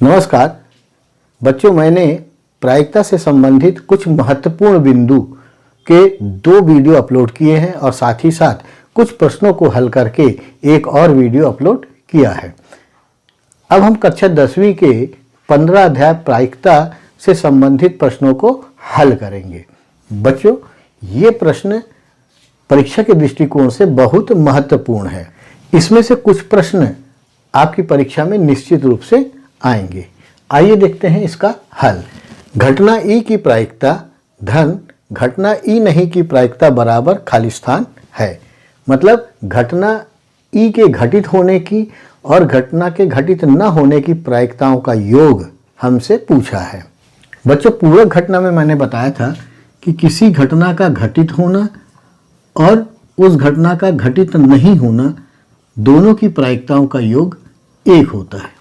नमस्कार बच्चों, मैंने प्रायिकता से संबंधित कुछ महत्वपूर्ण बिंदु के 2 वीडियो अपलोड किए हैं और साथ ही साथ कुछ प्रश्नों को हल करके एक और वीडियो अपलोड किया है। अब हम कक्षा 10वीं के 15 अध्याय प्रायिकता से संबंधित प्रश्नों को हल करेंगे। बच्चों, ये प्रश्न परीक्षा के दृष्टिकोण से बहुत महत्वपूर्ण है। इसमें से कुछ प्रश्न आपकी परीक्षा में निश्चित रूप से आएंगे। आइए देखते हैं इसका हल। घटना ई की प्रायिकता धन घटना ई नहीं की प्रायिकता बराबर खाली स्थान है। मतलब घटना ई के घटित होने की और घटना के घटित न होने की प्रायिकताओं का योग हमसे पूछा है। बच्चों, पूरक घटना में मैंने बताया था कि किसी घटना का घटित होना और उस घटना का घटित नहीं होना दोनों की प्रायिकताओं का योग एक होता है।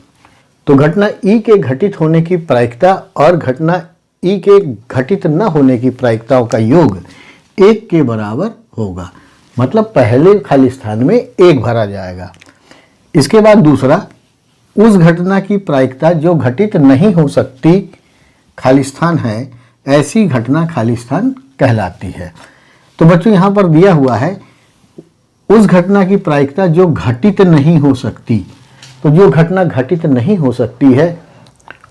तो घटना ई के घटित होने की प्रायिकता और घटना ई के घटित न होने की प्रायिकताओं का योग 1 के बराबर होगा। मतलब पहले खाली स्थान में 1 भरा जाएगा। इसके बाद दूसरा, उस घटना की प्रायिकता जो घटित नहीं हो सकती खाली स्थान है, ऐसी घटना खाली स्थान कहलाती है। तो बच्चों, यहाँ पर दिया हुआ है उस घटना की प्रायिकता जो घटित नहीं हो सकती। तो जो घटना घटित नहीं हो सकती है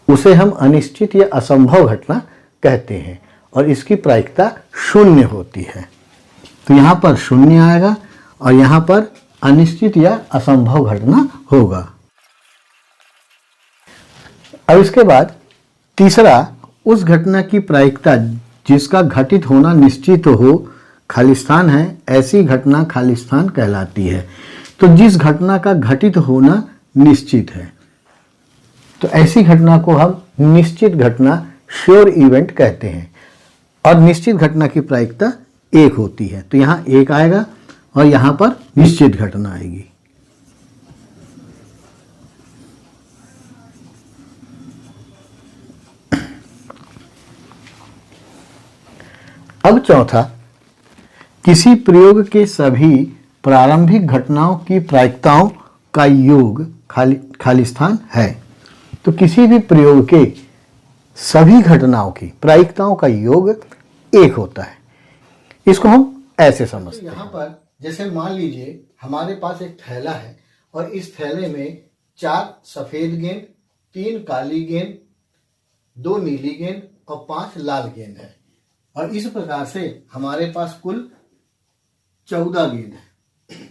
उसे हम अनिश्चित या असंभव घटना कहते हैं और इसकी प्रायिकता 0 होती है। तो यहाँ पर 0 आएगा और यहाँ पर अनिश्चित या असंभव घटना होगा। अब इसके बाद तीसरा, उस घटना की प्रायिकता जिसका घटित होना निश्चित हो खाली स्थान है, ऐसी घटना खाली स्थान कहलाती है। तो जिस घटना का घटित होना निश्चित है, तो ऐसी घटना को हम निश्चित घटना श्योर इवेंट कहते हैं और निश्चित घटना की प्रायिकता 1 होती है। तो यहाँ 1 आएगा और यहाँ पर निश्चित घटना आएगी। अब चौथा, किसी प्रयोग के सभी प्रारंभिक घटनाओं की प्रायिकताओं का योग खाली स्थान है। तो किसी भी प्रयोग के सभी घटनाओं की प्रायिकताओं का योग 1 होता है। इसको हम ऐसे समझते हैं। यहाँ पर जैसे मान लीजिए हमारे पास एक थैला है और इस थैले में 4 सफेद गेंद, 3 काली गेंद, 2 नीली गेंद और 5 लाल गेंद है और इस प्रकार से हमारे पास कुल 14 गेंद है।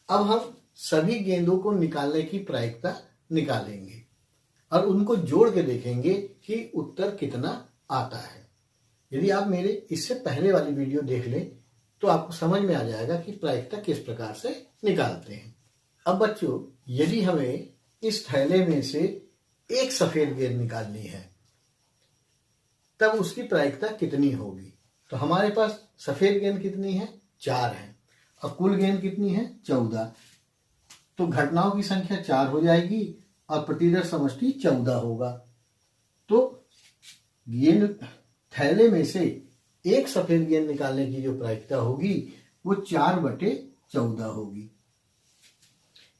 अब हम सभी गेंदों को निकालने की प्रायिकता निकालेंगे और उनको जोड़ के देखेंगे कि उत्तर कितना आता है। यदि आप मेरे इससे पहले वाली वीडियो देख लें तो आपको समझ में आ जाएगा कि प्रायिकता किस प्रकार से निकालते हैं। अब बच्चों, यदि हमें इस थैले में से एक सफेद गेंद निकालनी है तब उसकी प्रायिकता कितनी होगी? तो हमारे पास सफेद गेंद कितनी है? 4 है और कुल गेंद कितनी है? 14। तो घटनाओं की संख्या 4 हो जाएगी और प्रतिदर्श समष्टि 14 होगा। तो गेंद थैले में से एक सफेद गेंद निकालने की जो प्रायिकता होगी वो 4/14 होगी।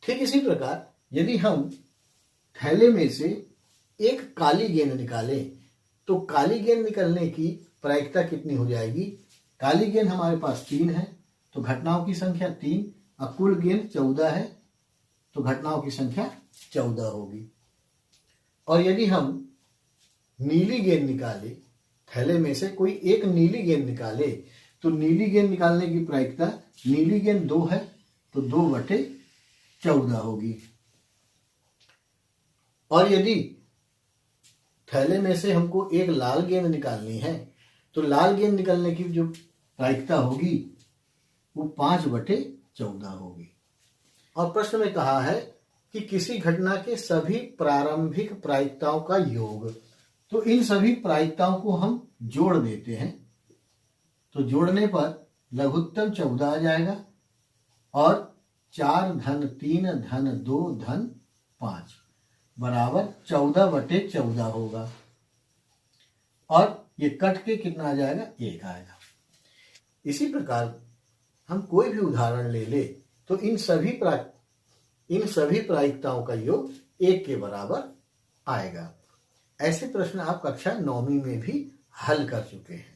ठीक इसी प्रकार यदि हम थैले में से एक काली गेंद निकालें तो काली गेंद निकलने की प्रायिकता कितनी हो जाएगी? काली गेंद हमारे पास 3 है तो घटनाओं की संख्या 3 और कुल गेंद 14 है तो घटनाओं की संख्या 14 होगी। और यदि हम नीली गेंद निकाले, थैले में से कोई एक नीली गेंद निकाले तो नीली गेंद निकालने की प्रायिकता, नीली गेंद 2 है तो 2/14 होगी। और यदि थैले में से हमको एक लाल गेंद निकालनी है तो लाल गेंद निकलने की जो प्रायिकता होगी वो 5/14 होगी। और प्रश्न में कहा है कि किसी घटना के सभी प्रारंभिक प्रायिकताओं का योग। तो इन सभी प्रायिकताओं को हम जोड़ देते हैं। तो जोड़ने पर लघुत्तम 14 आ जाएगा और 4 धन 3 धन 2 धन 5 बराबर 14/14 होगा। और ये कट के कितना आ जाएगा? 1 आएगा। इसी प्रकार हम कोई भी उदाहरण ले ले तो इन सभी प्रायिकताओं का योग 1 के बराबर आएगा। ऐसे प्रश्न आप कक्षा 9वीं में भी हल कर चुके हैं।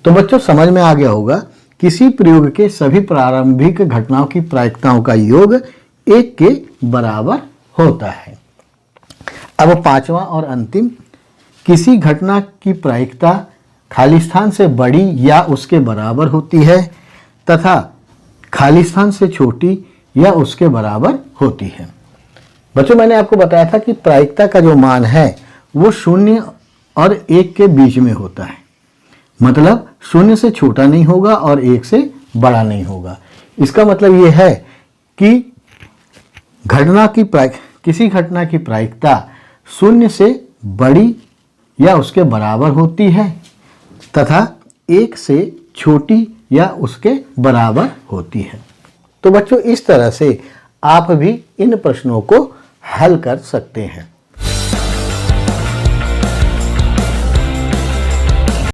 तो बच्चों समझ में आ गया होगा, किसी प्रयोग के सभी प्रारंभिक घटनाओं की प्रायिकताओं का योग 1 के बराबर होता है। अब पांचवा और अंतिम, किसी घटना की प्रायिकता खाली स्थान से बड़ी या उसके बराबर होती है तथा खाली स्थान से छोटी या उसके बराबर होती है। बच्चों मैंने आपको बताया था कि प्रायिकता का जो मान है वो 0 और 1 के बीच में होता है, मतलब 0 से छोटा नहीं होगा और 1 से बड़ा नहीं होगा। इसका मतलब ये है कि किसी घटना की प्रायिकता 0 से बड़ी या उसके बराबर होती है तथा 1 से छोटी या उसके बराबर होती है। तो बच्चों इस तरह से आप भी इन प्रश्नों को हल कर सकते हैं।